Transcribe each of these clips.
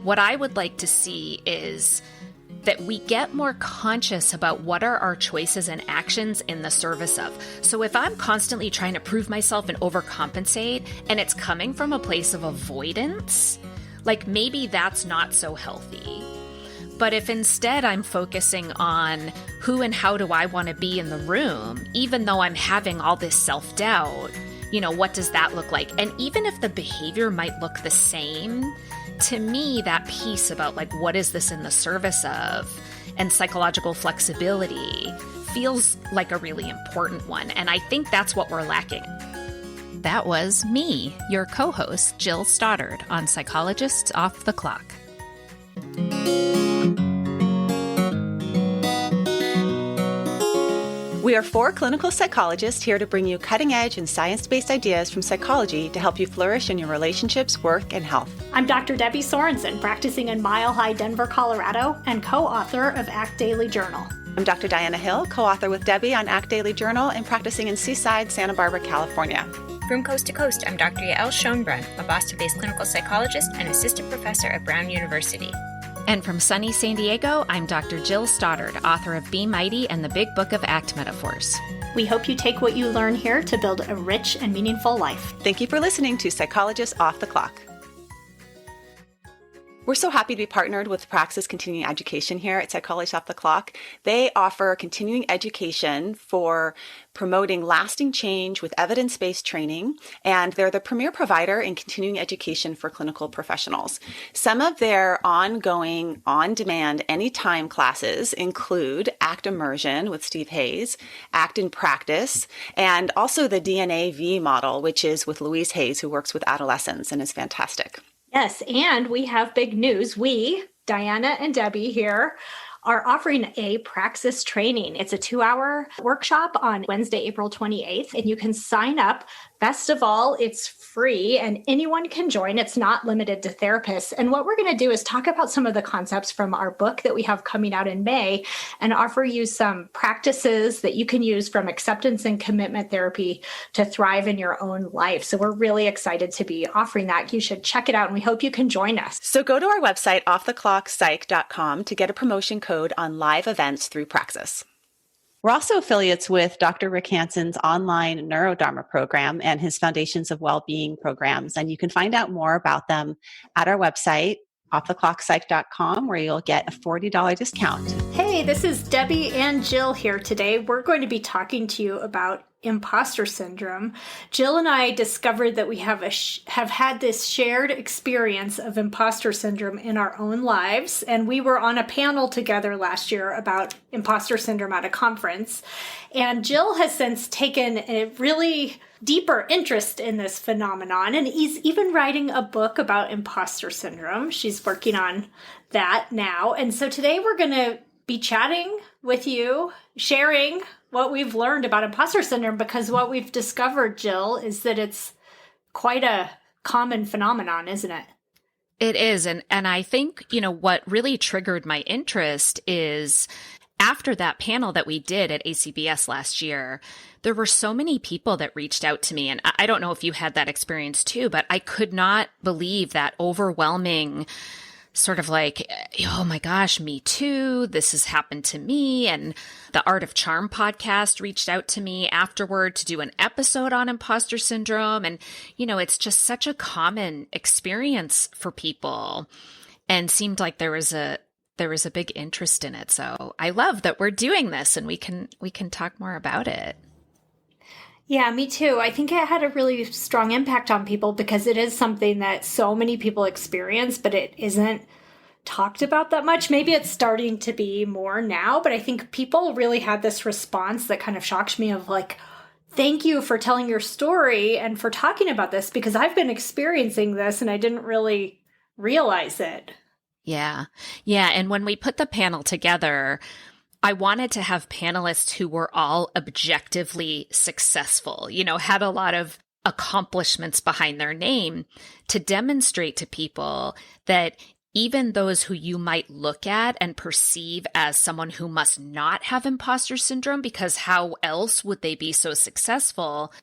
What I would like to see is that we get more conscious about what are our choices and actions in the service of. So if I'm constantly trying to prove myself and overcompensate, and it's coming from a place of avoidance, like maybe that's not so healthy. But if instead I'm focusing on who and how do I want to be in the room, even though I'm having all this self-doubt, what does that look like? And even if the behavior might look the same, to me, that piece about like, what is this in the service of, and psychological flexibility feels like a really important one. And I think that's what we're lacking. That was me, your co-host, Jill Stoddard, on Psychologists Off the Clock. We are 4 clinical psychologists here to bring you cutting-edge and science-based ideas from psychology to help you flourish in your relationships, work, and health. I'm Dr. Debbie Sorensen, practicing in Mile High, Denver, Colorado, and co-author of ACT Daily Journal. I'm Dr. Diana Hill, co-author with Debbie on ACT Daily Journal and practicing in Seaside, Santa Barbara, California. From coast to coast, I'm Dr. Yael Schoenbrunn, a Boston-based clinical psychologist and assistant professor at Brown University. And from sunny San Diego, I'm Dr. Jill Stoddard, author of Be Mighty and the Big Book of ACT Metaphors. We hope you take what you learn here to build a rich and meaningful life. Thank you for listening to Psychologists Off the Clock. We're so happy to be partnered with Praxis Continuing Education here at Psychologists Off the Clock. They offer continuing education for promoting lasting change with evidence-based training, and they're the premier provider in continuing education for clinical professionals. Some of their ongoing, on-demand, anytime classes include ACT Immersion with Steve Hayes, ACT in Practice, and also the DNA V model, which is with Louise Hayes, who works with adolescents and is fantastic. Yes, and we have big news. We, Diana and Debbie here, are offering a Praxis training. It's a 2-hour workshop on Wednesday, April 28th, and you can sign up. Best of all, it's free and anyone can join. It's not limited to therapists. And what we're going to do is talk about some of the concepts from our book that we have coming out in May and offer you some practices that you can use from acceptance and commitment therapy to thrive in your own life. So we're really excited to be offering that. You should check it out and we hope you can join us. So go to our website, offtheclockpsych.com, to get a promotion code on live events through Praxis. We're also affiliates with Dr. Rick Hansen's online Neurodharma program and his Foundations of Wellbeing programs. And you can find out more about them at our website, offtheclockpsych.com, where you'll get a $40 discount. Hey, this is Debbie and Jill here today. We're going to be talking to you about imposter syndrome. Jill and I discovered that we have had this shared experience of imposter syndrome in our own lives, and we were on a panel together last year about imposter syndrome at a conference. And Jill has since taken a really deeper interest in this phenomenon, and is even writing a book about imposter syndrome. She's working on that now. And so today we're going to be chatting with you, sharing what we've learned about imposter syndrome, because what we've discovered, Jill, is that it's quite a common phenomenon, isn't it? It is. And I think, what really triggered my interest is after that panel that we did at ACBS last year, there were so many people that reached out to me. And I don't know if you had that experience too, but I could not believe that overwhelming sort of like, oh my gosh, me too. This has happened to me. And the Art of Charm podcast reached out to me afterward to do an episode on imposter syndrome. And, it's just such a common experience for people, and seemed like there was a big interest in it. So I love that we're doing this and we can talk more about it. Yeah, me too. I think it had a really strong impact on people because it is something that so many people experience, but it isn't talked about that much. Maybe it's starting to be more now, but I think people really had this response that kind of shocked me of like, thank you for telling your story and for talking about this, because I've been experiencing this and I didn't really realize it. Yeah. Yeah. And when we put the panel together, I wanted to have panelists who were all objectively successful, had a lot of accomplishments behind their name to demonstrate to people that even those who you might look at and perceive as someone who must not have imposter syndrome, because how else would they be so successful?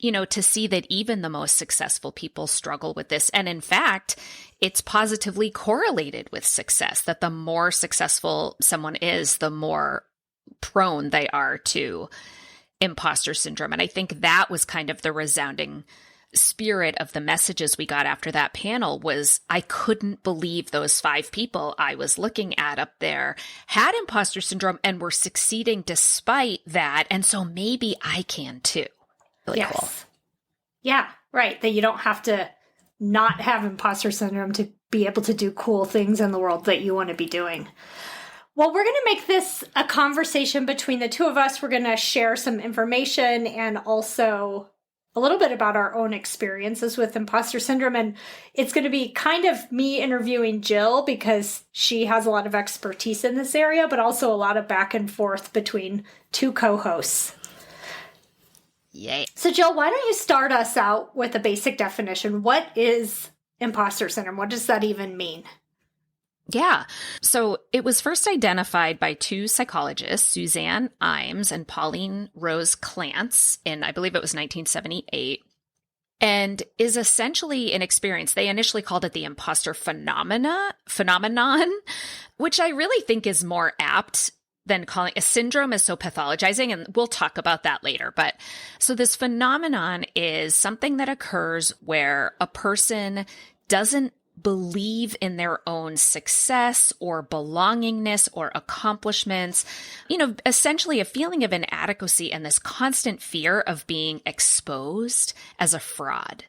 to see that even the most successful people struggle with this. And in fact, it's positively correlated with success, that the more successful someone is, the more prone they are to imposter syndrome. And I think that was kind of the resounding spirit of the messages we got after that panel was, I couldn't believe those 5 people I was looking at up there had imposter syndrome and were succeeding despite that. And so maybe I can too. Really cool. Yeah, right. That you don't have to not have imposter syndrome to be able to do cool things in the world that you want to be doing. Well, we're going to make this a conversation between the two of us. We're going to share some information and also a little bit about our own experiences with imposter syndrome. And it's going to be kind of me interviewing Jill because she has a lot of expertise in this area, but also a lot of back and forth between two co-hosts. Yay. So Jill, why don't you start us out with a basic definition? What is imposter syndrome? What does that even mean? Yeah. So it was first identified by 2 psychologists, Suzanne Imes and Pauline Rose Clance, in, I believe it was 1978, and is essentially an experience. They initially called it the imposter phenomenon, which I really think is more apt than calling a syndrome is so pathologizing, and we'll talk about that later. But so this phenomenon is something that occurs where a person doesn't believe in their own success or belongingness or accomplishments, essentially a feeling of inadequacy and this constant fear of being exposed as a fraud.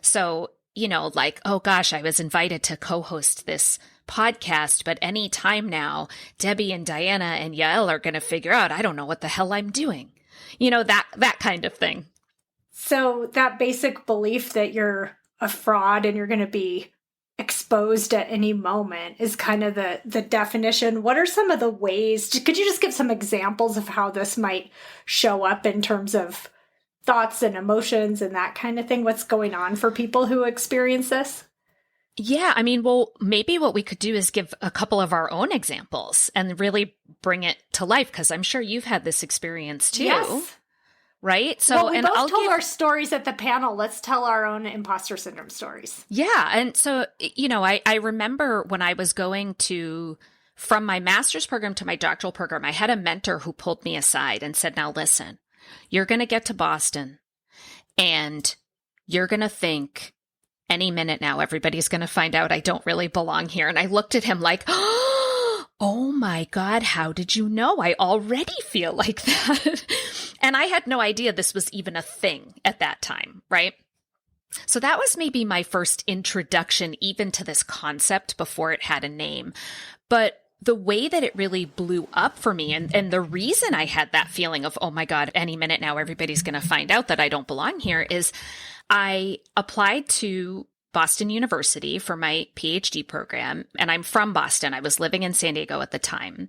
So, like, oh gosh, I was invited to co-host this podcast, but any time now, Debbie and Diana and Yael are going to figure out, I don't know what the hell I'm doing. That kind of thing. So that basic belief that you're a fraud and you're going to be exposed at any moment is kind of the definition. What are some of the ways? Could you just give some examples of how this might show up in terms of thoughts and emotions and that kind of thing? What's going on for people who experience this? Yeah, maybe what we could do is give a couple of our own examples and really bring it to life, because I'm sure you've had this experience too. Yes. Right? So, we both told our stories at the panel. Let's tell our own imposter syndrome stories. Yeah. And so, I remember when I was going from my master's program to my doctoral program, I had a mentor who pulled me aside and said, now listen, you're going to get to Boston and you're going to think any minute now, everybody's going to find out I don't really belong here. And I looked at him like, oh my God, how did you know? I already feel like that. And I had no idea this was even a thing at that time, right? So that was maybe my first introduction even to this concept before it had a name. But the way that it really blew up for me, and the reason I had that feeling of, oh my God, any minute now, everybody's going to find out that I don't belong here, is I applied to Boston University for my Ph.D. program, and I'm from Boston. I was living in San Diego at the time.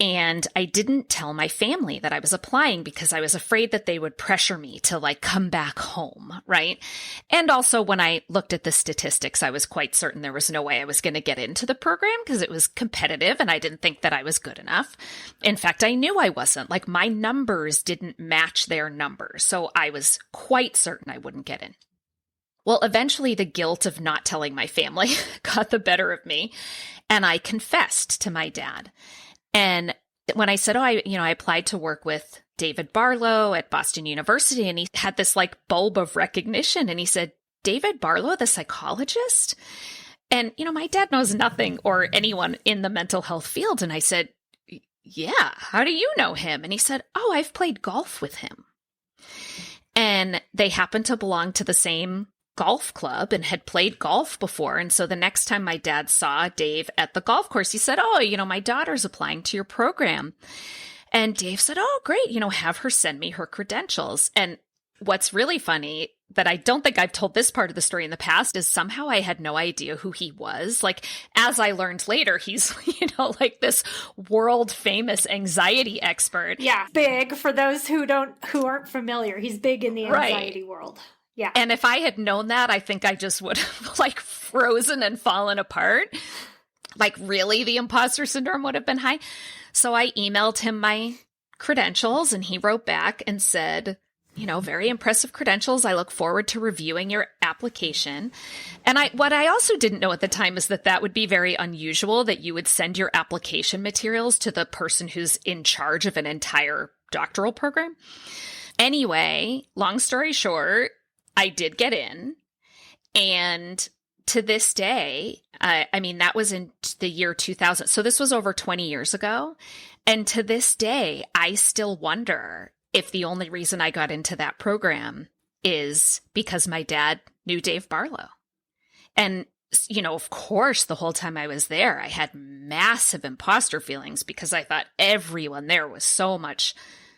And I didn't tell my family that I was applying because I was afraid that they would pressure me to come back home, right? And also when I looked at the statistics, I was quite certain there was no way I was going to get into the program because it was competitive and I didn't think that I was good enough. In fact, I knew I wasn't. My numbers didn't match their numbers. So I was quite certain I wouldn't get in. Well, eventually the guilt of not telling my family got the better of me, and I confessed to my dad. And when I said, I applied to work with David Barlow at Boston University, and he had this bulb of recognition, and he said, David Barlow, the psychologist? And, my dad knows nothing or anyone in the mental health field. And I said, yeah, how do you know him? And he said, oh, I've played golf with him. And they happened to belong to the same golf club and had played golf before. And so the next time my dad saw Dave at the golf course, he said, oh, my daughter's applying to your program. And Dave said, oh, great, have her send me her credentials. And what's really funny that I don't think I've told this part of the story in the past is somehow I had no idea who he was. As I learned later, he's, this world famous anxiety expert. Yeah. Big for those who aren't familiar. He's big in the anxiety world. Yeah. And if I had known that, I think I just would have frozen and fallen apart. Really, the imposter syndrome would have been high. So I emailed him my credentials and he wrote back and said, very impressive credentials. I look forward to reviewing your application. And what I also didn't know at the time is that would be very unusual, that you would send your application materials to the person who's in charge of an entire doctoral program. Anyway, long story short, I did get in. And to this day, that was in the year 2000. So this was over 20 years ago. And to this day, I still wonder if the only reason I got into that program is because my dad knew Dave Barlow. And, of course, the whole time I was there, I had massive imposter feelings because I thought everyone there was so much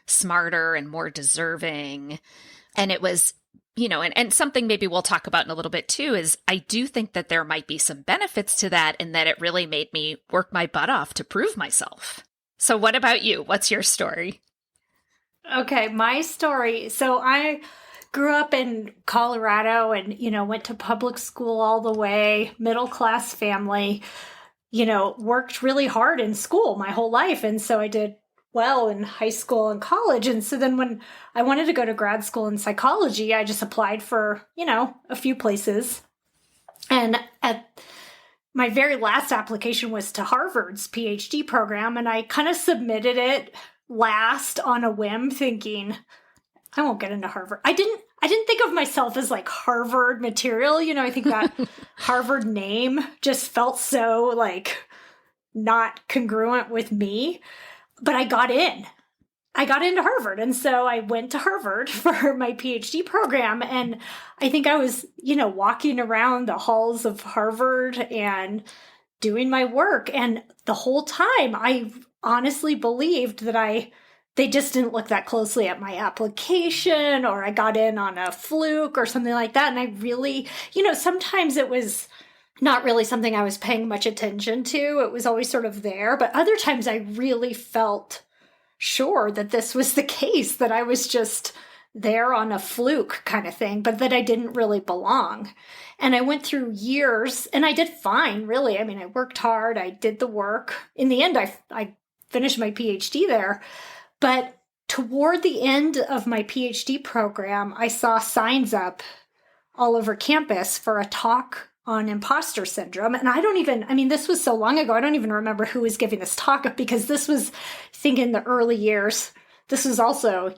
smarter and more deserving. And it was, and something maybe we'll talk about in a little bit too, is I do think that there might be some benefits to that, and that it really made me work my butt off to prove myself. So what about you? What's your story? Okay, my story. So I grew up in Colorado and, went to public school all the way, middle-class family, worked really hard in school my whole life. And so I did well in high school and college. And so then when I wanted to go to grad school in psychology, I just applied for, a few places. And my very last application was to Harvard's Ph.D. program. And I kind of submitted it last on a whim, thinking, I won't get into Harvard. I didn't think of myself as like Harvard material. I think that Harvard name just felt so like not congruent with me. But I got in. I got into Harvard. And so I went to Harvard for my PhD program. And I think I was, walking around the halls of Harvard and doing my work. And the whole time I honestly believed that they just didn't look that closely at my application, or I got in on a fluke or something like that. And I really, sometimes it was not really something I was paying much attention to. It was always sort of there. But other times I really felt sure that this was the case, that I was just there on a fluke kind of thing, but that I didn't really belong. And I went through years and I did fine, really. I worked hard. I did the work. In the end, I finished my PhD there. But toward the end of my PhD program, I saw signs up all over campus for a talk on imposter syndrome. And this was so long ago, I don't even remember who was giving this talk, because this was, I think, in the early years. This was also,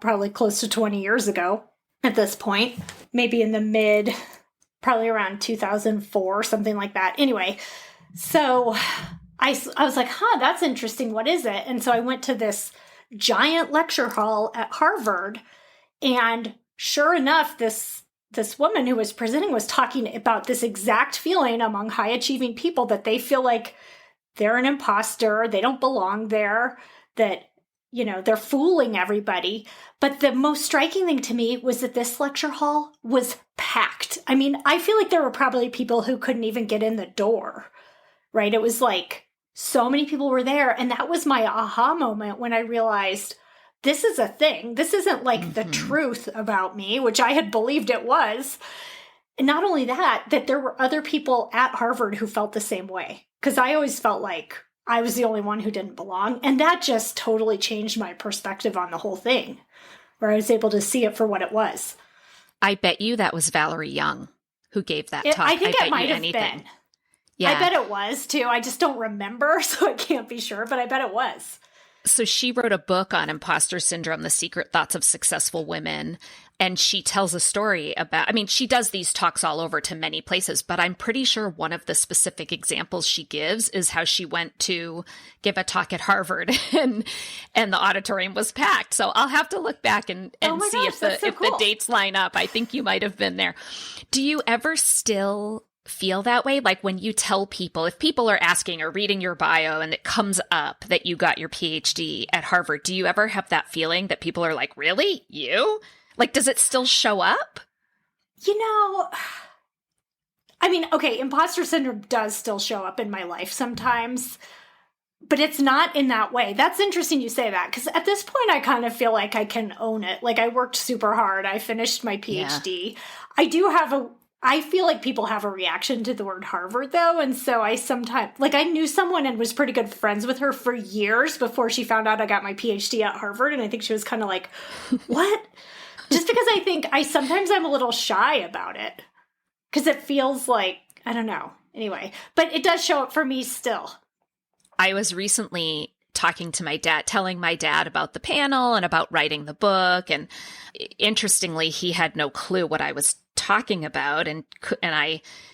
probably close to 20 years ago at this point, maybe in the probably around 2004, something like that. Anyway, so I was like, that's interesting. What is it? And so I went to this giant lecture hall at Harvard, and sure enough, this woman who was presenting was talking about this exact feeling among high achieving people, that they feel like they're an imposter, they don't belong there, that, they're fooling everybody. But the most striking thing to me was that this lecture hall was packed. I feel like there were probably people who couldn't even get in the door, right? It was like so many people were there. And that was my aha moment when I realized, this is a thing. This isn't like the truth about me, which I had believed it was. And not only that there were other people at Harvard who felt the same way. Because I always felt like I was the only one who didn't belong. And that just totally changed my perspective on the whole thing, where I was able to see it for what it was. I bet you that was Valerie Young who gave that talk. I think it might have been. Yeah. I bet it was too. I just don't remember, so I can't be sure, but I bet it was. So she wrote a book on imposter syndrome, The Secret Thoughts of Successful Women. And she tells a story about, she does these talks all over to many places, but I'm pretty sure one of the specific examples she gives is how she went to give a talk at Harvard and the auditorium was packed. So I'll have to look back and see if the dates line up. I think you might have been there. Do you ever still feel that way? Like when you tell people, if people are asking or reading your bio and it comes up that you got your PhD at Harvard, do you ever have that feeling that people are like, really? You? Like, does it still show up? Okay, imposter syndrome does still show up in my life sometimes, but it's not in that way. That's interesting you say that, because at this point, I kind of feel like I can own it. Like, I worked super hard. I finished my PhD. Yeah. I feel like people have a reaction to the word Harvard, though. And so I sometimes, I knew someone and was pretty good friends with her for years before she found out I got my PhD at Harvard. And I think she was kind of like, what? Just because I think sometimes I'm a little shy about it because it feels like, I don't know. Anyway, but it does show up for me still. I was recently talking to my dad, telling my dad about the panel and about writing the book. And interestingly, he had no clue what I was talking about. And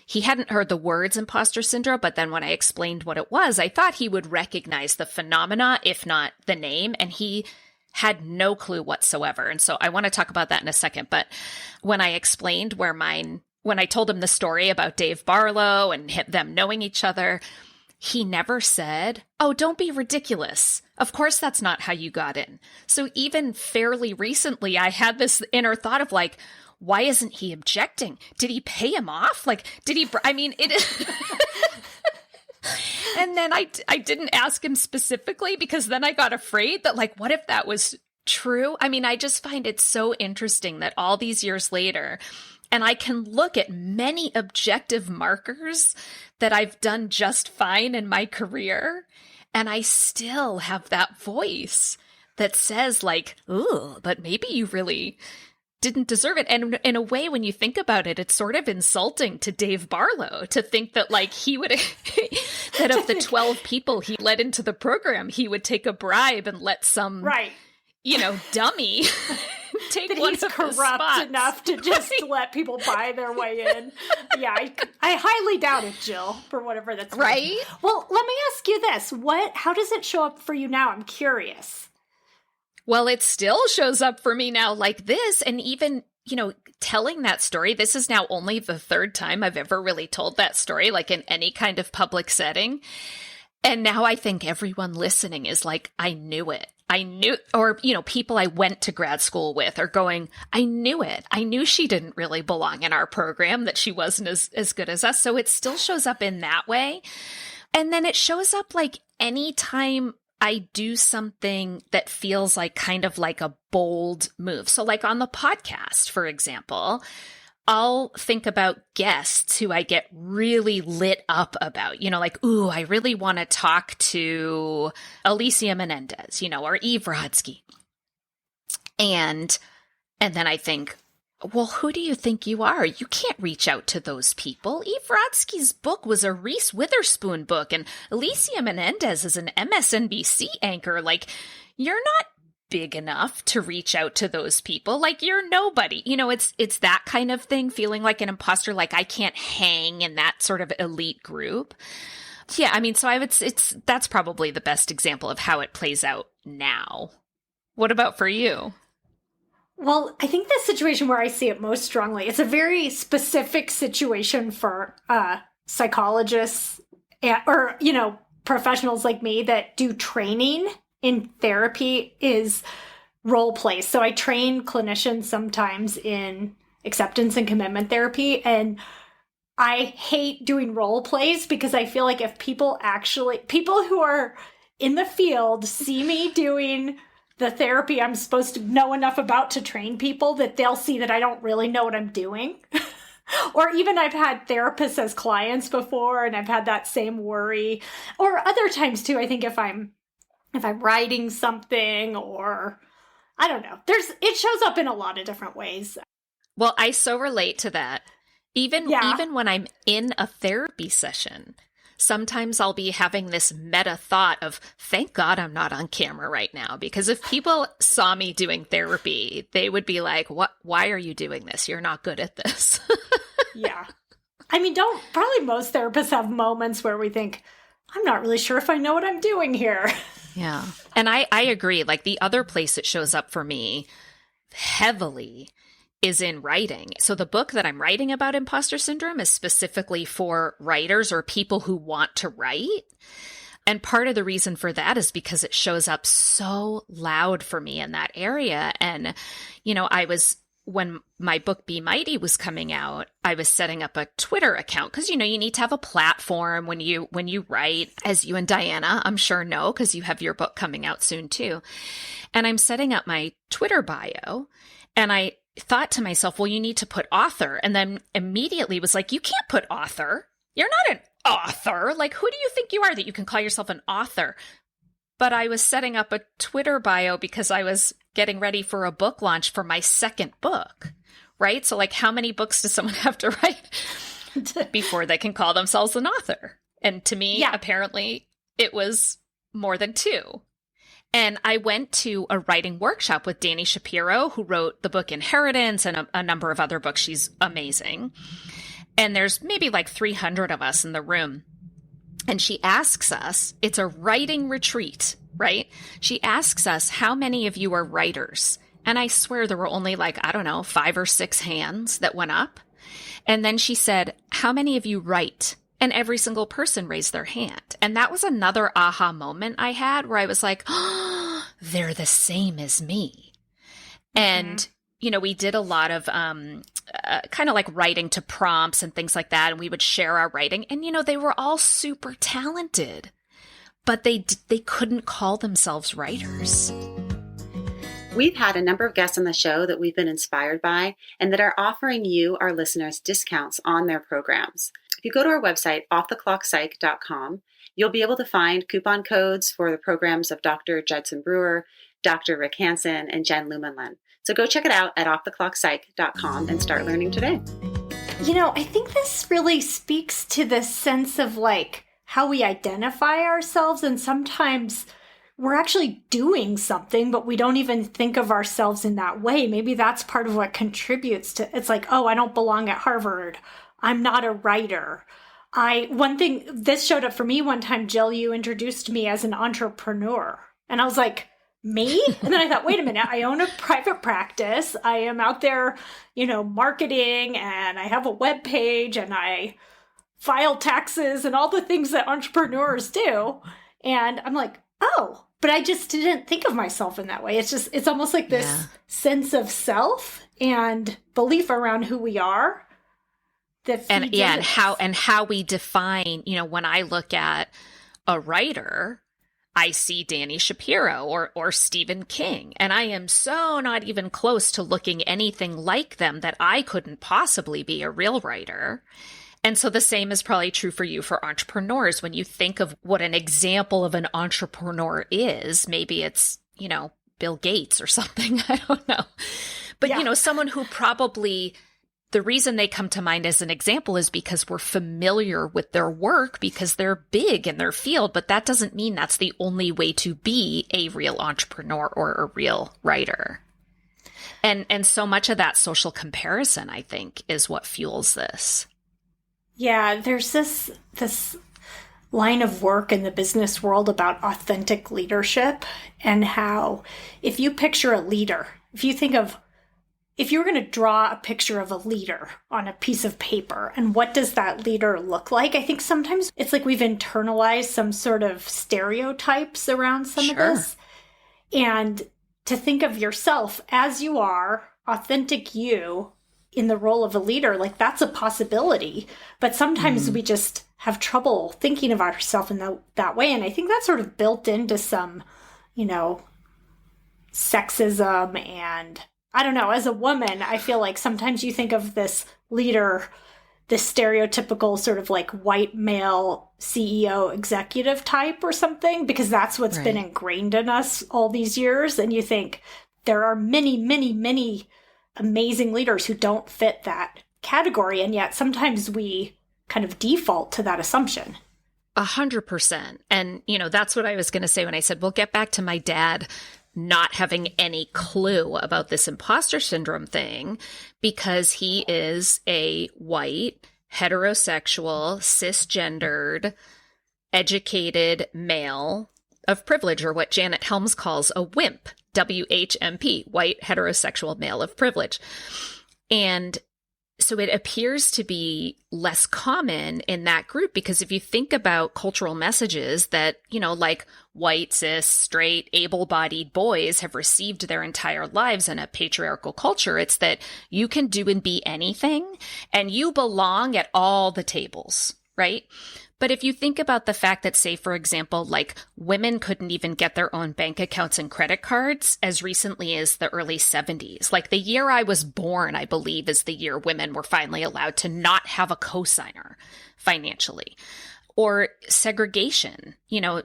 he hadn't heard the words imposter syndrome. But then when I explained what it was, I thought he would recognize the phenomena, if not the name. And he had no clue whatsoever. And so I want to talk about that in a second. But when I explained when I told him the story about Dave Barlow and them knowing each other, he never said, "Oh, don't be ridiculous. Of course, that's not how you got in." So even fairly recently, I had this inner thought of like, why isn't he objecting? Did he pay him off? Like, did he, I mean, it is. And then I didn't ask him specifically because then I got afraid that like, what if that was true? I mean, I just find it so interesting that all these years later, and I can look at many objective markers that I've done just fine in my career, and I still have that voice that says like, "Ooh, but maybe you really didn't deserve it." And in a way, when you think about it, it's sort of insulting to Dave Barlow to think that like he would, that of the 12 people he let into the program, he would take a bribe and let some, dummy take that one he's of the corrupt spots. enough to just let people buy their way in. Yeah, I highly doubt it, Jill, for whatever that's worth. Right? Well, let me ask you this. How does it show up for you now? I'm curious. Well, it still shows up for me now like this. And even, telling that story, this is now only the third time I've ever really told that story, like in any kind of public setting. And now I think everyone listening is like, I knew it. I knew, or, people I went to grad school with are going, I knew it. I knew she didn't really belong in our program, that she wasn't as good as us. So it still shows up in that way. And then it shows up like anytime I do something that feels like kind of like a bold move. So like on the podcast, for example, I'll think about guests who I get really lit up about, like, ooh, I really want to talk to Alicia Menendez, or Eve Rodsky. And then I think, well, who do you think you are? You can't reach out to those people. Eve Rodsky's book was a Reese Witherspoon book, and Alicia Menendez is an MSNBC anchor. Like, you're not big enough to reach out to those people. Like, you're nobody. It's that kind of thing, feeling like an imposter, like I can't hang in that sort of elite group. Yeah, I mean, so that's probably the best example of how it plays out now. What about for you? Well, I think the situation where I see it most strongly, it's a very specific situation for psychologists or professionals like me that do training in therapy, is role plays. So I train clinicians sometimes in acceptance and commitment therapy, and I hate doing role plays because I feel like if people who are in the field see me doing the therapy I'm supposed to know enough about to train people, that they'll see that I don't really know what I'm doing. Or even I've had therapists as clients before, and I've had that same worry. Or other times too, I think if I'm writing something, or I don't know, it shows up in a lot of different ways. Well, I so relate to that. Even when I'm in a therapy session, sometimes I'll be having this meta thought of, thank God I'm not on camera right now, because if people saw me doing therapy, they would be like, why are you doing this? You're not good at this. Yeah. I mean, probably most therapists have moments where we think, I'm not really sure if I know what I'm doing here. Yeah. And I agree. Like, the other place it shows up for me heavily is in writing. So the book that I'm writing about imposter syndrome is specifically for writers or people who want to write. And part of the reason for that is because it shows up so loud for me in that area. And, when my book Be Mighty was coming out, I was setting up a Twitter account because, you need to have a platform when you write, as you and Diana, I'm sure know, because you have your book coming out soon too. And I'm setting up my Twitter bio, and I thought to myself, well, you need to put author. And then immediately was like, you can't put author. You're not an author. Like, who do you think you are that you can call yourself an author? but I was setting up a Twitter bio because I was getting ready for a book launch for my second book, right? So like, how many books does someone have to write before they can call themselves an author? And to me, apparently it was more than 2. And I went to a writing workshop with Dani Shapiro, who wrote the book Inheritance and a number of other books. She's amazing. And there's maybe like 300 of us in the room. And she asks us, it's a writing retreat, right? She asks us, how many of you are writers? And I swear there were only like, I don't know, 5 or 6 hands that went up. And then she said, how many of you write? And every single person raised their hand. And that was another aha moment I had where I was like, oh, they're the same as me. And, you know, we did a lot of kind of like writing to prompts and things like that. And we would share our writing. And, you know, they were all super talented, but they couldn't call themselves writers. We've had a number of guests on the show that we've been inspired by and that are offering you, our listeners, discounts on their programs. If you go to our website, offtheclockpsych.com, you'll be able to find coupon codes for the programs of Dr. Judson Brewer, Dr. Rick Hansen, and Jen Lumenlen. So go check it out at offtheclockpsych.com and start learning today. You know, I think this really speaks to the sense of like how we identify ourselves, and sometimes we're actually doing something, but we don't even think of ourselves in that way. Maybe that's part of what contributes to, it's like, oh, I don't belong at Harvard. I'm not a writer. One thing, this showed up for me one time, Jill, you introduced me as an entrepreneur. And I was like, me? And then I thought, wait a minute, I own a private practice. I am out there, you know, marketing, and I have a web page, and I file taxes and all the things that entrepreneurs do. And I'm like, oh, but I just didn't think of myself in that way. It's almost like this sense of self and belief around who we are. And how we define, you know, when I look at a writer, I see Dani Shapiro or Stephen King, and I am so not even close to looking anything like them that I couldn't possibly be a real writer. And so the same is probably true for you for entrepreneurs. When you think of what an example of an entrepreneur is, maybe it's, you know, Bill Gates or something. I don't know. But, you know, someone who probably, the reason they come to mind as an example is because we're familiar with their work because they're big in their field. But that doesn't mean that's the only way to be a real entrepreneur or a real writer. And so much of that social comparison, I think, is what fuels this. Yeah, there's this line of work in the business world about authentic leadership, and how if you picture a leader, if you were going to draw a picture of a leader on a piece of paper, and what does that leader look like? I think sometimes it's like we've internalized some sort of stereotypes around some of this. And to think of yourself as you are, authentic you, in the role of a leader, like that's a possibility. But sometimes we just have trouble thinking of ourselves in that way. And I think that's sort of built into some, you know, sexism. And I don't know, as a woman, I feel like sometimes you think of this leader, this stereotypical sort of like white male CEO executive type or something, because that's what's been ingrained in us all these years. And you think there are many, many, many amazing leaders who don't fit that category. And yet sometimes we kind of default to that assumption. 100%. And, you know, that's what I was going to say when I said, we'll get back to my dad not having any clue about this imposter syndrome thing, because he is a white, heterosexual, cisgendered, educated male of privilege, or what Janet Helms calls a WHMP, WHMP, white heterosexual male of privilege. And so it appears to be less common in that group, because if you think about cultural messages that, you know, like white, cis, straight, able-bodied boys have received their entire lives in a patriarchal culture, it's that you can do and be anything and you belong at all the tables, right? But if you think about the fact that, say, for example, like women couldn't even get their own bank accounts and credit cards as recently as the early 70s, like the year I was born, I believe, is the year women were finally allowed to not have a cosigner financially. Or segregation, you know,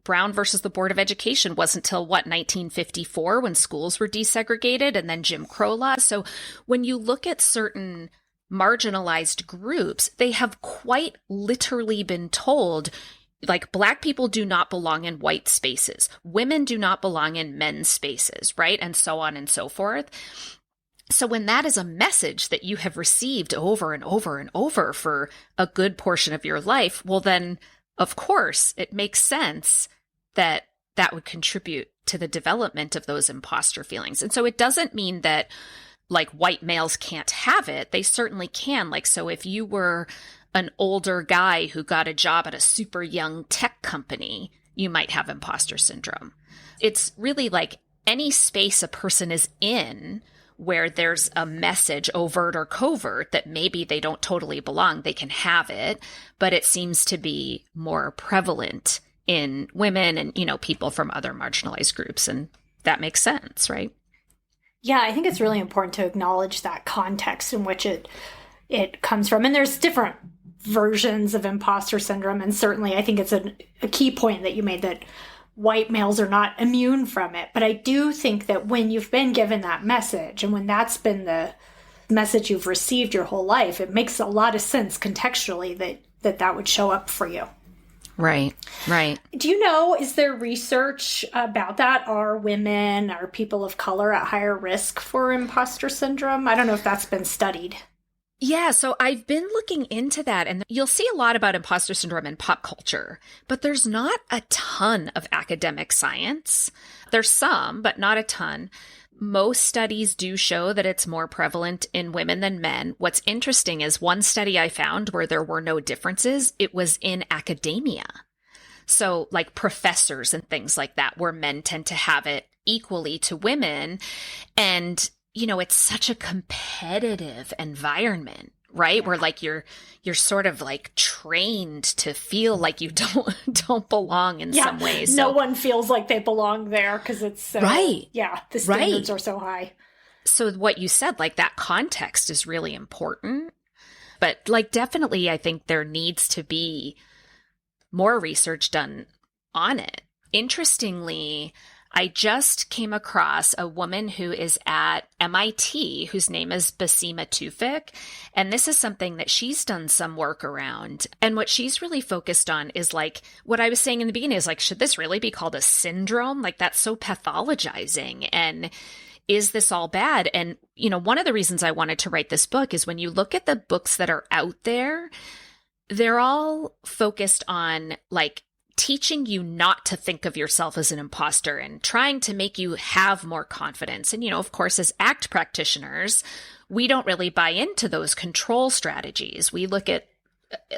Brown versus the Board of Education wasn't until 1954 when schools were desegregated, and then Jim Crow laws. So when you look at certain marginalized groups, they have quite literally been told, like, Black people do not belong in white spaces. Women do not belong in men's spaces, right? And so on and so forth. So when that is a message that you have received over and over and over for a good portion of your life, well, then, of course, it makes sense that that would contribute to the development of those imposter feelings. And so it doesn't mean that, like, white males can't have it. They certainly can. Like, so if you were an older guy who got a job at a super young tech company, you might have imposter syndrome. It's really like any space a person is in where there's a message, overt or covert, that maybe they don't totally belong, they can have it, but it seems to be more prevalent in women and, people from other marginalized groups. And that makes sense, right? Yeah, I think it's really important to acknowledge that context in which it comes from. And there's different versions of imposter syndrome. And certainly I think it's a key point that you made, that white males are not immune from it. But I do think that when you've been given that message, and when that's been the message you've received your whole life, it makes a lot of sense contextually that would show up for you. Right. Do you know, is there research about that? Are people of color at higher risk for imposter syndrome? I don't know if that's been studied. Yeah, so I've been looking into that, and you'll see a lot about imposter syndrome in pop culture, but there's not a ton of academic science. There's some, but not a ton. Most studies do show that it's more prevalent in women than men. What's interesting is one study I found where there were no differences, it was in academia. So like professors and things like that, where men tend to have it equally to women. And it's such a competitive environment, right? Where like you're sort of like trained to feel like you don't belong in some ways. No one feels like they belong there because it's so, right. Yeah, the standards are so high. So what you said, like that context is really important. But like definitely I think there needs to be more research done on it. Interestingly, I just came across a woman who is at MIT, whose name is Bessima Tewfik. And this is something that she's done some work around. And what she's really focused on is like, what I was saying in the beginning is like, should this really be called a syndrome? Like that's so pathologizing. And is this all bad? And, one of the reasons I wanted to write this book is when you look at the books that are out there, they're all focused on like teaching you not to think of yourself as an imposter and trying to make you have more confidence. And, of course, as ACT practitioners, we don't really buy into those control strategies. We look at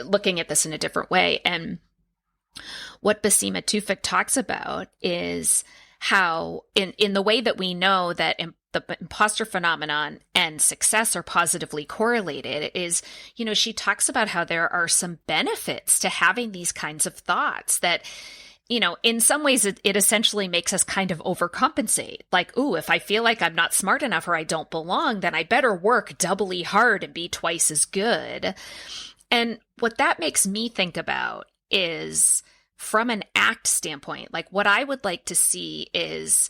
looking at this in a different way. And what Bessima Tewfik talks about is how in the way that we know that the imposter phenomenon and success are positively correlated is, she talks about how there are some benefits to having these kinds of thoughts that, in some ways it essentially makes us kind of overcompensate. Like, ooh, if I feel like I'm not smart enough or I don't belong, then I better work doubly hard and be twice as good. And what that makes me think about is, from an ACT standpoint, like what I would like to see is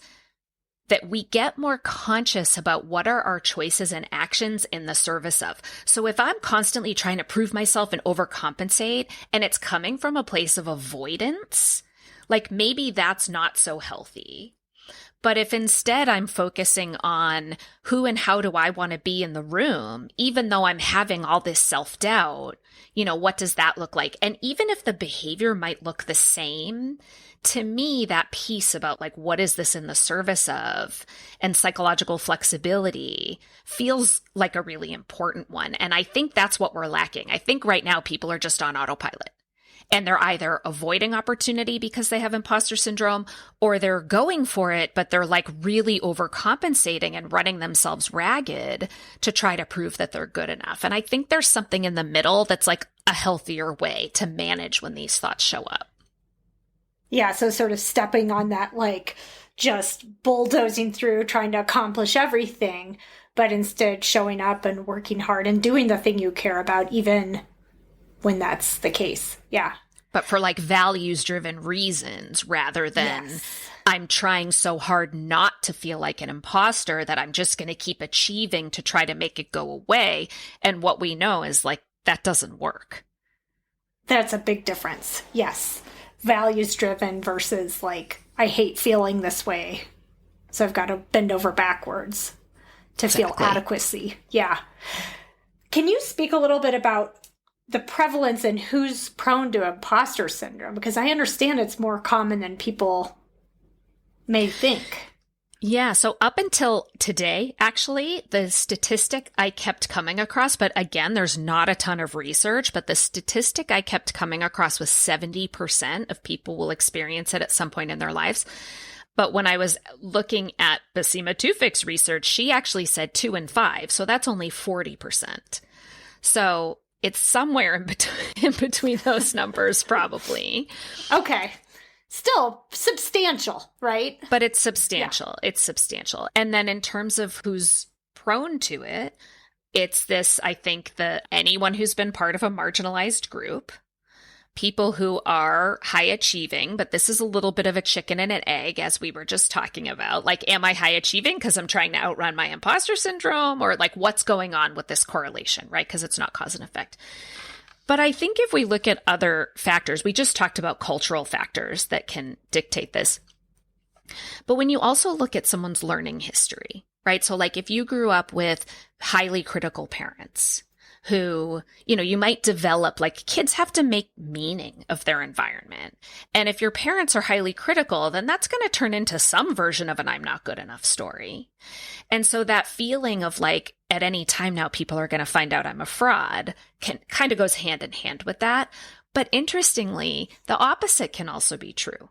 that we get more conscious about what are our choices and actions in the service of. So if I'm constantly trying to prove myself and overcompensate, and it's coming from a place of avoidance, like maybe that's not so healthy. But if instead I'm focusing on who and how do I want to be in the room, even though I'm having all this self-doubt, what does that look like? And even if the behavior might look the same, to me, that piece about like, what is this in the service of, and psychological flexibility feels like a really important one. And I think that's what we're lacking. I think right now people are just on autopilot. And they're either avoiding opportunity because they have imposter syndrome, or they're going for it, but they're like really overcompensating and running themselves ragged to try to prove that they're good enough. And I think there's something in the middle that's like a healthier way to manage when these thoughts show up. Yeah, so sort of stepping on that, like just bulldozing through, trying to accomplish everything, but instead showing up and working hard and doing the thing you care about, even when that's the case. Yeah. But for like values-driven reasons rather than I'm trying so hard not to feel like an imposter that I'm just going to keep achieving to try to make it go away. And what we know is like that doesn't work. That's a big difference. Yes. Values-driven versus like, I hate feeling this way, so I've got to bend over backwards to feel adequacy. Yeah. Can you speak a little bit about the prevalence and who's prone to imposter syndrome? Because I understand it's more common than people may think. Yeah. So up until today, actually, the statistic I kept coming across, but again, there's not a ton of research, but the statistic I kept coming across was 70% of people will experience it at some point in their lives. But when I was looking at Bessima Tewfik's research, she actually said 2 in 5. So that's only 40%. So it's somewhere in between those numbers, probably. Okay. Still substantial, right? But it's substantial. Yeah. It's substantial. And then in terms of who's prone to it, it's this, I think, anyone who's been part of a marginalized group, people who are high achieving, but this is a little bit of a chicken and an egg, as we were just talking about. Like, am I high achieving because I'm trying to outrun my imposter syndrome? Or like, what's going on with this correlation, right? Because it's not cause and effect. But I think if we look at other factors, we just talked about cultural factors that can dictate this. But when you also look at someone's learning history, right? So like if you grew up with highly critical parents who, you might develop, like kids have to make meaning of their environment. And if your parents are highly critical, then that's going to turn into some version of an I'm not good enough story. And so that feeling of like, at any time now, people are going to find out I'm a fraud kind of goes hand in hand with that. But interestingly, the opposite can also be true.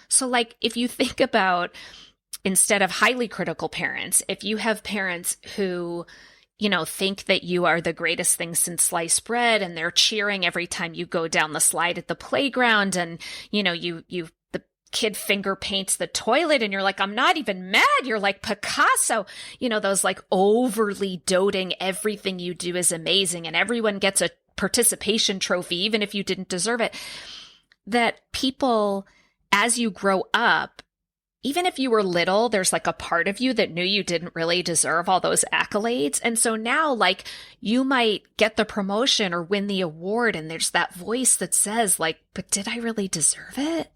So like if you think about, instead of highly critical parents, if you have parents who think that you are the greatest thing since sliced bread and they're cheering every time you go down the slide at the playground and, the kid finger paints the toilet and you're like, I'm not even mad. You're like Picasso, those like overly doting, everything you do is amazing and everyone gets a participation trophy, even if you didn't deserve it. That people, as you grow up, even if you were little, there's like a part of you that knew you didn't really deserve all those accolades. And so now like you might get the promotion or win the award. And there's that voice that says like, but did I really deserve it?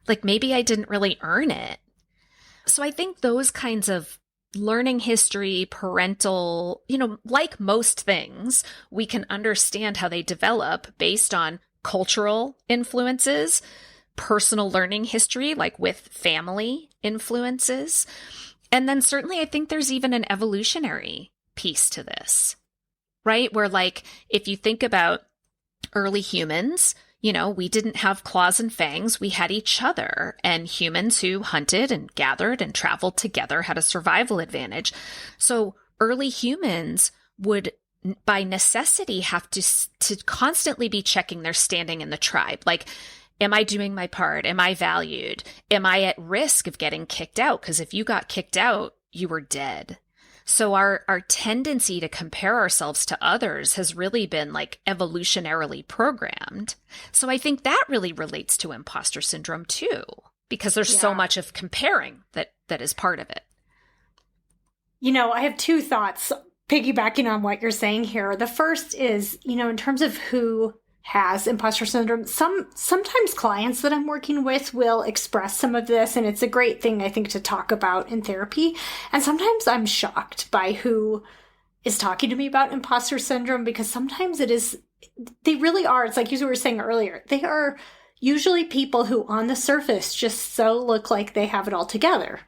Like maybe I didn't really earn it. So I think those kinds of learning history, parental, like most things, we can understand how they develop based on cultural influences, personal learning history, like with family influences. And then certainly I think there's even an evolutionary piece to this, right? Where like, if you think about early humans, we didn't have claws and fangs. We had each other, and humans who hunted and gathered and traveled together had a survival advantage. So early humans would by necessity have to constantly be checking their standing in the tribe. Like, am I doing my part? Am I valued? Am I at risk of getting kicked out? Because if you got kicked out, you were dead. So our tendency to compare ourselves to others has really been like evolutionarily programmed. So I think that really relates to imposter syndrome too, because there's so much of comparing that is part of it. I have two thoughts piggybacking on what you're saying here. The first is, in terms of who has imposter syndrome, sometimes clients that I'm working with will express some of this, and it's a great thing, I think, to talk about in therapy. And sometimes I'm shocked by who is talking to me about imposter syndrome, because sometimes they really are, it's like you were saying earlier, they are usually people who on the surface just so look like they have it all together,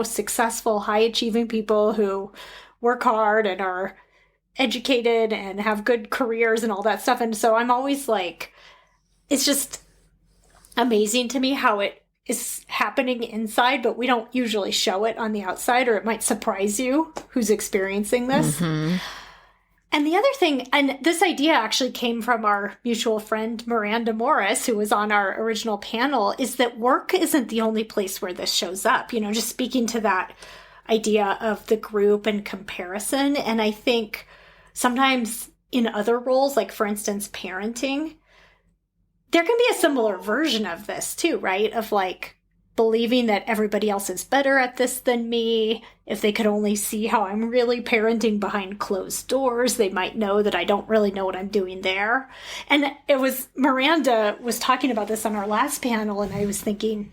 successful, high achieving people who work hard and are educated and have good careers and all that stuff. And so I'm always like, it's just amazing to me how it is happening inside, but we don't usually show it on the outside, or it might surprise you who's experiencing this. Mm-hmm. And the other thing, and this idea actually came from our mutual friend, Miranda Morris, who was on our original panel, is that work isn't the only place where this shows up, just speaking to that idea of the group and comparison. And I think sometimes in other roles, like for instance, parenting, there can be a similar version of this too, right? Of like believing that everybody else is better at this than me. If they could only see how I'm really parenting behind closed doors, they might know that I don't really know what I'm doing there. And it was, Miranda was talking about this on our last panel, and I was thinking,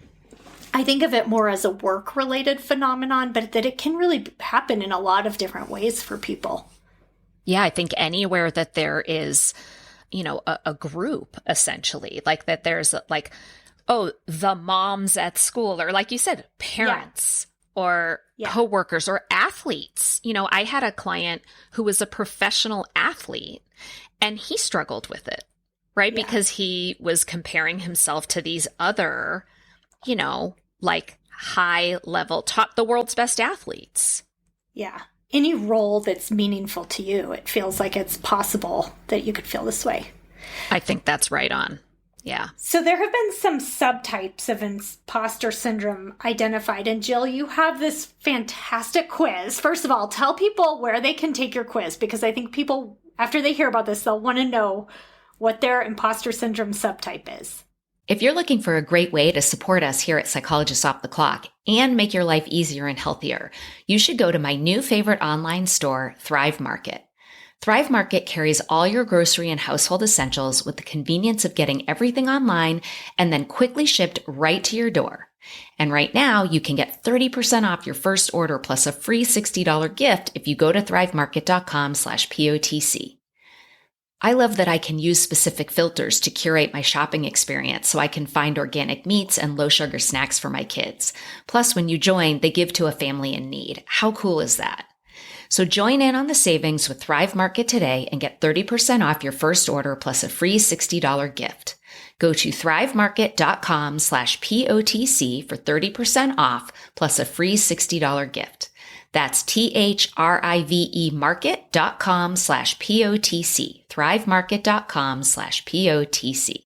I think of it more as a work-related phenomenon, but that it can really happen in a lot of different ways for people. Yeah, I think anywhere that there is, a group, essentially, like that there's like, oh, the moms at school, or like you said, parents or coworkers or athletes. I had a client who was a professional athlete and he struggled with it, right? Yeah. Because he was comparing himself to these other, like high level, top, the world's best athletes. Yeah. Any role that's meaningful to you, it feels like it's possible that you could feel this way. I think that's right on. Yeah. So there have been some subtypes of imposter syndrome identified. And Jill, you have this fantastic quiz. First of all, tell people where they can take your quiz, because I think people, after they hear about this, they'll want to know what their imposter syndrome subtype is. If you're looking for a great way to support us here at Psychologists Off the Clock and make your life easier and healthier, you should go to my new favorite online store, Thrive Market. Thrive Market carries all your grocery and household essentials with the convenience of getting everything online and then quickly shipped right to your door. And right now, you can get 30% off your first order plus a free $60 gift if you go to thrivemarket.com/POTC. I love that I can use specific filters to curate my shopping experience so I can find organic meats and low sugar snacks for my kids. Plus, when you join, they give to a family in need. How cool is that? So join in on the savings with Thrive Market today and get 30% off your first order plus a free $60 gift. Go to thrivemarket.com/POTC for 30% off plus a free $60 gift. That's THRIVE market.com/POTC. thrivemarket.com/POTC.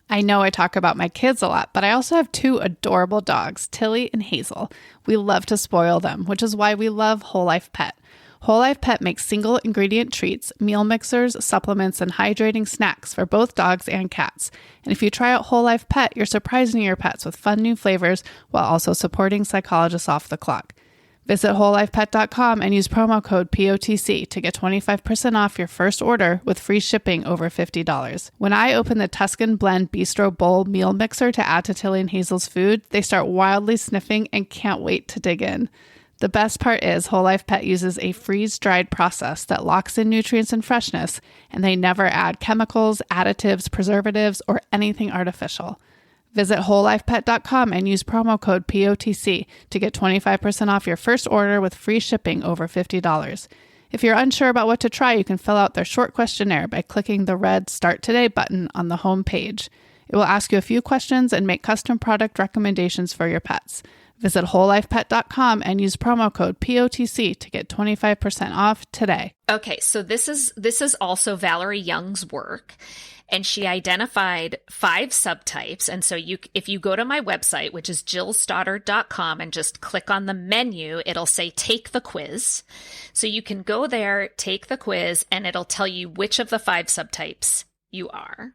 I know I talk about my kids a lot, but I also have two adorable dogs, Tilly and Hazel. We love to spoil them, which is why we love Whole Life Pet. Whole Life Pet makes single ingredient treats, meal mixers, supplements, and hydrating snacks for both dogs and cats. And if you try out Whole Life Pet, you're surprising your pets with fun new flavors while also supporting Psychologists Off the Clock. Visit wholelifepet.com and use promo code POTC to get 25% off your first order with free shipping over $50. When I open the Tuscan Blend Bistro Bowl meal mixer to add to Tilly and Hazel's food, they start wildly sniffing and can't wait to dig in. The best part is Whole Life Pet uses a freeze-dried process that locks in nutrients and freshness, and they never add chemicals, additives, preservatives, or anything artificial. Visit wholelifepet.com and use promo code POTC to get 25% off your first order with free shipping over $50. If you're unsure about what to try, you can fill out their short questionnaire by clicking the red Start Today button on the home page. It will ask you a few questions and make custom product recommendations for your pets. Visit wholelifepet.com and use promo code POTC to get 25% off today. Okay, so this is also Valerie Young's work, and she identified 5 subtypes. And so if you go to my website, which is jillstoddard.com, and just click on the menu, it'll say take the quiz. So you can go there, take the quiz, and it'll tell you which of the 5 subtypes you are.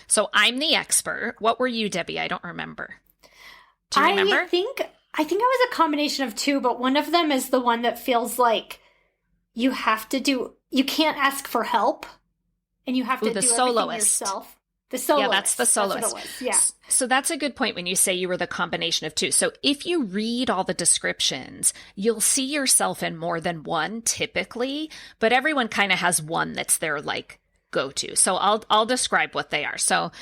So I'm the expert. What were you, Debbie? I don't remember. Do you remember? I think I was a combination of 2, but one of them is the one that feels like you can't ask for help and you have to do everything yourself. The soloist. Yeah, that's the soloist. Yeah. So that's a good point when you say you were the combination of 2. So if you read all the descriptions, you'll see yourself in more than one typically, but everyone kind of has one that's their like go-to. So I'll describe what they are. So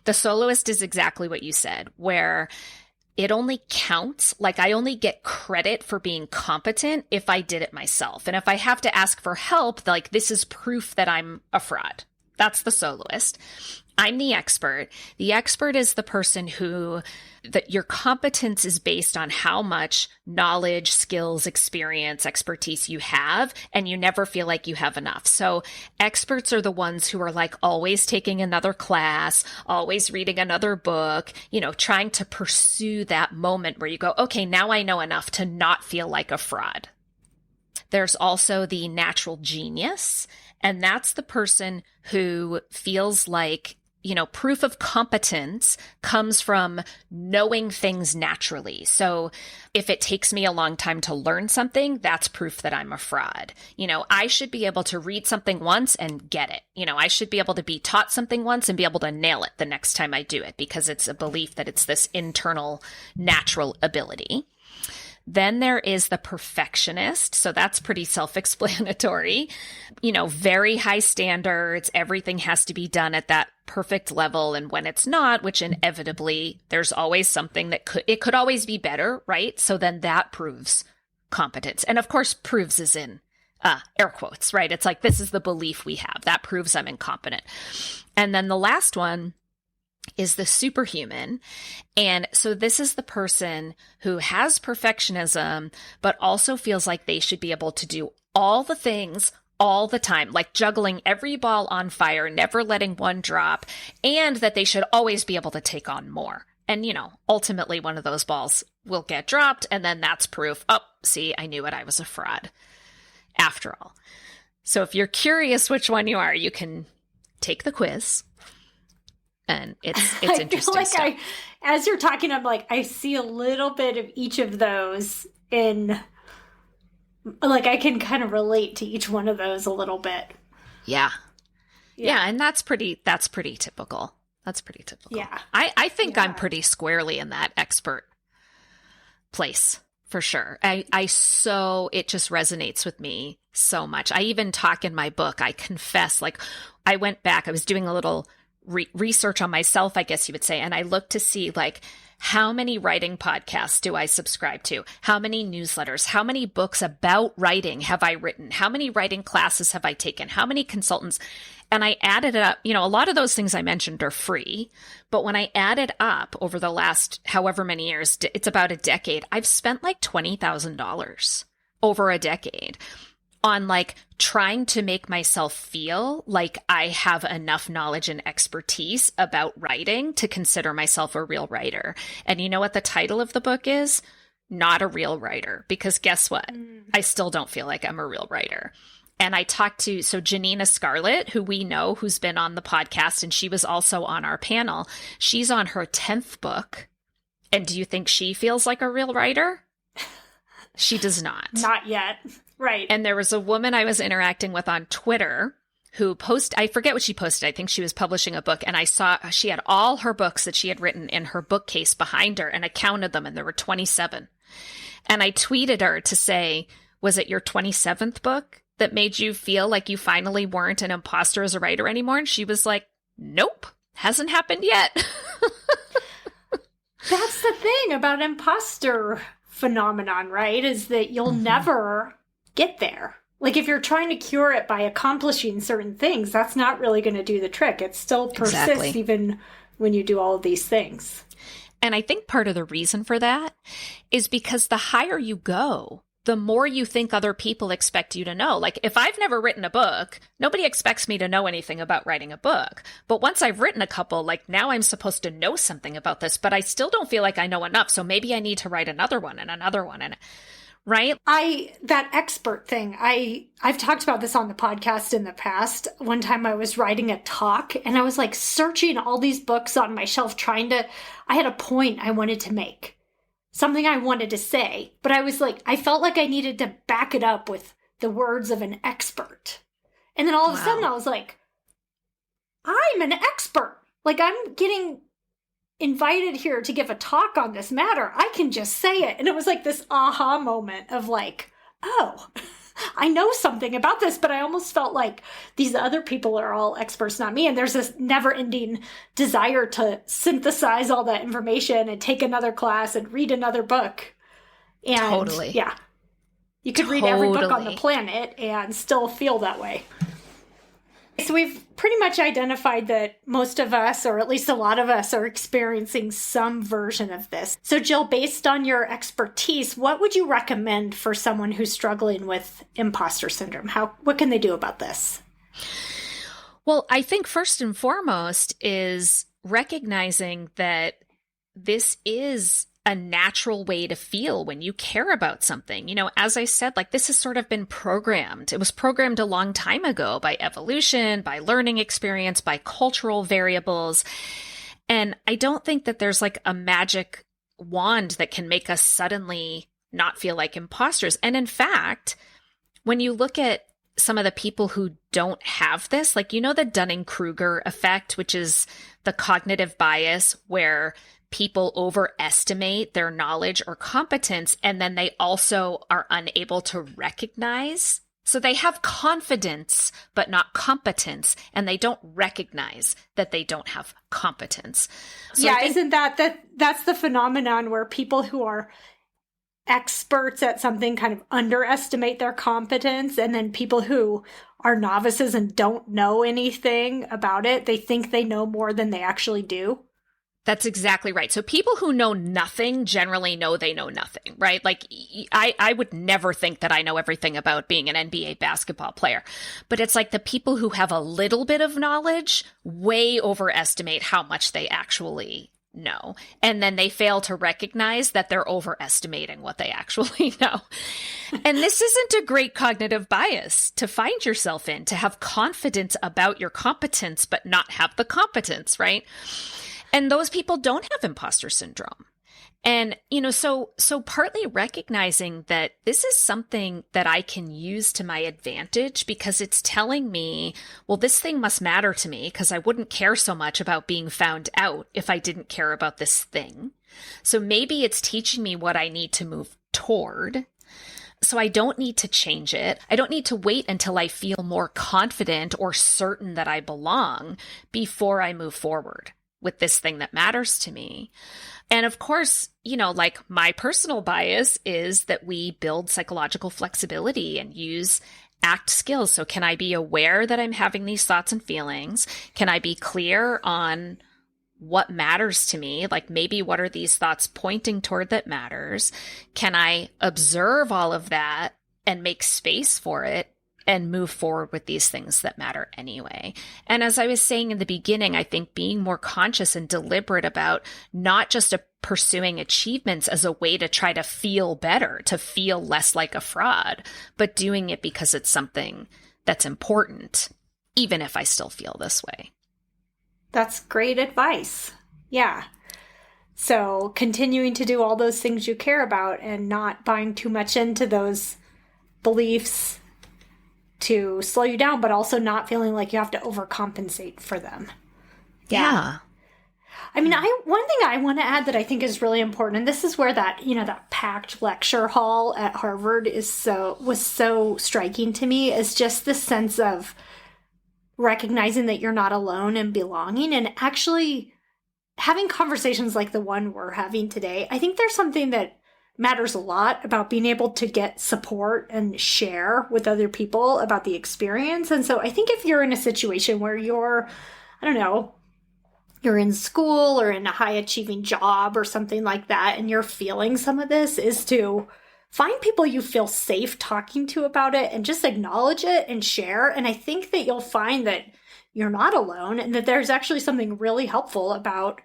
the soloist is exactly what you said, where it only counts, like I only get credit for being competent if I did it myself. And if I have to ask for help, like this is proof that I'm a fraud. That's the soloist. I'm the expert. The expert is the person that your competence is based on how much knowledge, skills, experience, expertise you have, and you never feel like you have enough. So experts are the ones who are like always taking another class, always reading another book, trying to pursue that moment where you go, okay, now I know enough to not feel like a fraud. There's also the natural genius, and that's the person who feels like proof of competence comes from knowing things naturally. So if it takes me a long time to learn something, that's proof that I'm a fraud. I should be able to read something once and get it. I should be able to be taught something once and be able to nail it the next time I do it, because it's a belief that it's this internal natural ability. Then there is the perfectionist. So that's pretty self-explanatory. Very high standards. Everything has to be done at that perfect level. And when it's not, which inevitably there's always something that could always be better, right? So then that proves competence. And of course, proves is in air quotes, right? It's like, this is the belief we have. That proves I'm incompetent. And then the last one is the superhuman. And so this is the person who has perfectionism, but also feels like they should be able to do all the things all the time, like juggling every ball on fire, never letting one drop, and that they should always be able to take on more. And, ultimately one of those balls will get dropped, and then that's proof. Oh, see, I knew it. I was a fraud after all. So if you're curious which one you are, you can take the quiz. And it's interesting like stuff. As you're talking, I'm like, I see a little bit of each of those in, like, I can kind of relate to each one of those a little bit. Yeah. And that's pretty typical. That's pretty typical. Yeah. I think I'm pretty squarely in that expert place for sure. It just resonates with me so much. I even talk in my book, I confess, like I went back, I was doing a little research on myself, I guess you would say. And I looked to see like, how many writing podcasts do I subscribe to? How many newsletters? How many books about writing have I written? How many writing classes have I taken? How many consultants? And I added it up. A lot of those things I mentioned are free, but when I added up over the last however many years, it's about a decade, I've spent like $20,000 over a decade on like trying to make myself feel like I have enough knowledge and expertise about writing to consider myself a real writer. And you know what the title of the book is? Not a real writer. Because guess what? I still don't feel like I'm a real writer. And I talked to, Janina Scarlett, who we know, who's been on the podcast, and she was also on our panel. She's on her 10th book. And do you think she feels like a real writer? She does not. Not yet. Right. And there was a woman I was interacting with on Twitter who I forget what she posted. I think she was publishing a book, and I saw she had all her books that she had written in her bookcase behind her, and I counted them, and there were 27. And I tweeted her to say, was it your 27th book that made you feel like you finally weren't an imposter as a writer anymore? And she was like, nope, hasn't happened yet. That's the thing about imposter phenomenon, right? Is that you'll never get there. Like if you're trying to cure it by accomplishing certain things, that's not really going to do the trick. It still persists even when you do all of these things. And I think part of the reason for that is because the higher you go, the more you think other people expect you to know. Like if I've never written a book, nobody expects me to know anything about writing a book. But once I've written a couple, like now I'm supposed to know something about this, but I still don't feel like I know enough. So maybe I need to write another one and another one. And right? That expert thing, I've talked about this on the podcast in the past. One time I was writing a talk and I was like searching all these books on my shelf I had a point I wanted to make, something I wanted to say, but I felt like I needed to back it up with the words of an expert. And then all of a sudden I was like, I'm an expert. Like I'm getting invited here to give a talk on this matter. I can just say it. And it was like this aha moment of like, oh, I know something about this, but I almost felt like these other people are all experts, not me. And there's this never ending desire to synthesize all that information and take another class and read another book. And totally. Yeah. You could read every book on the planet and still feel that way. So we've pretty much identified that most of us, or at least a lot of us, are experiencing some version of this. So Jill, based on your expertise, what would you recommend for someone who's struggling with imposter syndrome? What can they do about this? Well, I think first and foremost is recognizing that this is a natural way to feel when you care about something. You know, as I said, like this has sort of been programmed. It was programmed a long time ago by evolution, by learning experience, by cultural variables. And I don't think that there's like a magic wand that can make us suddenly not feel like imposters. And in fact, when you look at some of the people who don't have this, like, you know, the Dunning-Kruger effect, which is the cognitive bias where people overestimate their knowledge or competence, and then they also are unable to recognize. So they have confidence, but not competence, and they don't recognize that they don't have competence. So yeah, isn't that's the phenomenon where people who are experts at something kind of underestimate their competence, and then people who are novices and don't know anything about it, they think they know more than they actually do. That's exactly right. So people who know nothing generally know they know nothing, right? Like I would never think that I know everything about being an NBA basketball player, but it's like the people who have a little bit of knowledge way overestimate how much they actually know. And then they fail to recognize that they're overestimating what they actually know. And this isn't a great cognitive bias to find yourself in, to have confidence about your competence, but not have the competence, right? And those people don't have imposter syndrome. And, you know, so partly recognizing that this is something that I can use to my advantage because it's telling me, well, this thing must matter to me because I wouldn't care so much about being found out if I didn't care about this thing. So maybe it's teaching me what I need to move toward. So I don't need to change it. I don't need to wait until I feel more confident or certain that I belong before I move forward with this thing that matters to me. And of course, you know, like my personal bias is that we build psychological flexibility and use ACT skills. So can I be aware that I'm having these thoughts and feelings? Can I be clear on what matters to me? Like maybe what are these thoughts pointing toward that matters? Can I observe all of that and make space for it and move forward with these things that matter anyway? And as I was saying in the beginning, I think being more conscious and deliberate about not just pursuing achievements as a way to try to feel better, to feel less like a fraud, but doing it because it's something that's important, even if I still feel this way. That's great advice. Yeah. So continuing to do all those things you care about and not buying too much into those beliefs to slow you down, but also not feeling like you have to overcompensate for them. Yeah. I mean, one thing I want to add that I think is really important, and this is where that, you know, that packed lecture hall at Harvard was so striking to me, is just this sense of recognizing that you're not alone and belonging, and actually having conversations like the one we're having today. I think there's something that matters a lot about being able to get support and share with other people about the experience. And so I think if you're in a situation where you're, I don't know, you're in school or in a high achieving job or something like that, and you're feeling some of this, is to find people you feel safe talking to about it and just acknowledge it and share. And I think that you'll find that you're not alone and that there's actually something really helpful about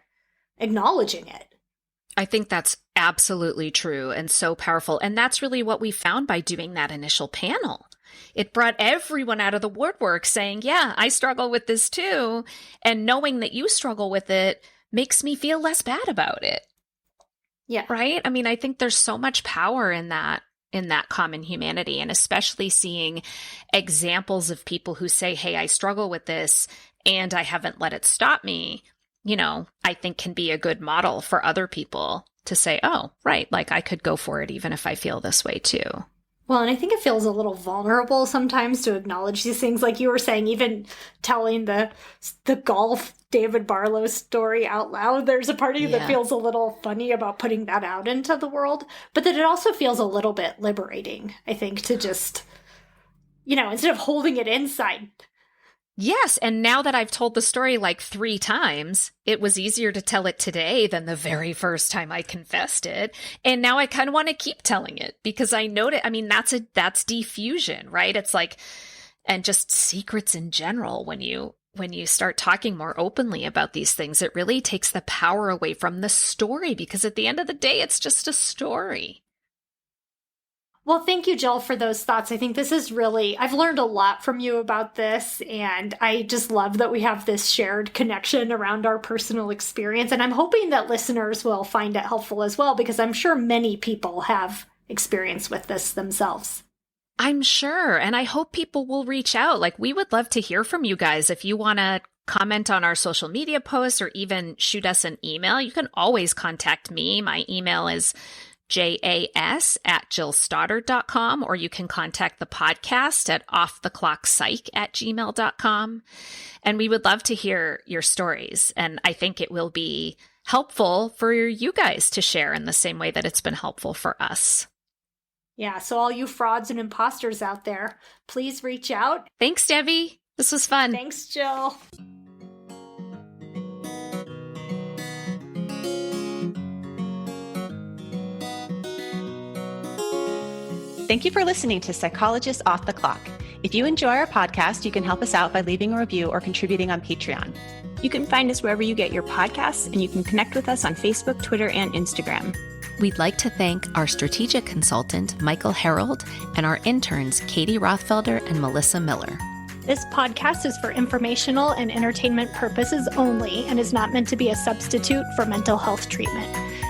acknowledging it. I think that's absolutely true and so powerful. And that's really what we found by doing that initial panel. It brought everyone out of the woodwork saying, yeah, I struggle with this too. And knowing that you struggle with it makes me feel less bad about it. Yeah. Right? I mean, I think there's so much power in that common humanity, and especially seeing examples of people who say, hey, I struggle with this and I haven't let it stop me, you know, I think can be a good model for other people to say, oh, right, like I could go for it even if I feel this way too. Well, and I think it feels a little vulnerable sometimes to acknowledge these things. Like you were saying, even telling the golf David Barlow story out loud, there's a part of you that feels a little funny about putting that out into the world. But that it also feels a little bit liberating, I think, to just, you know, instead of holding it inside. Yes. And now that I've told the story like 3 times, it was easier to tell it today than the very first time I confessed it. And now I kind of want to keep telling it because I know that, I mean, that's diffusion, right? It's like, and just secrets in general, when you when you start talking more openly about these things, it really takes the power away from the story, because at the end of the day, it's just a story. Well, thank you, Jill, for those thoughts. I think this is really, I've learned a lot from you about this, and I just love that we have this shared connection around our personal experience. And I'm hoping that listeners will find it helpful as well, because I'm sure many people have experience with this themselves. I'm sure. And I hope people will reach out. Like, we would love to hear from you guys. If you want to comment on our social media posts or even shoot us an email, you can always contact me. My email is jas@jillstoddard.com, or you can contact the podcast at offtheclockpsych@gmail.com. And we would love to hear your stories. And I think it will be helpful for you guys to share in the same way that it's been helpful for us. Yeah, so all you frauds and imposters out there, please reach out. Thanks, Debbie. This was fun. Thanks, Jill. Thank you for listening to Psychologists Off the Clock. If you enjoy our podcast, you can help us out by leaving a review or contributing on Patreon. You can find us wherever you get your podcasts, and you can connect with us on Facebook, Twitter, and Instagram. We'd like to thank our strategic consultant, Michael Harold, and our interns, Katie Rothfelder and Melissa Miller. This podcast is for informational and entertainment purposes only and is not meant to be a substitute for mental health treatment.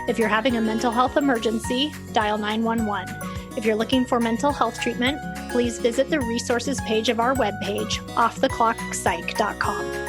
If you're having a mental health emergency, dial 911. If you're looking for mental health treatment, please visit the resources page of our webpage, offtheclockpsych.com.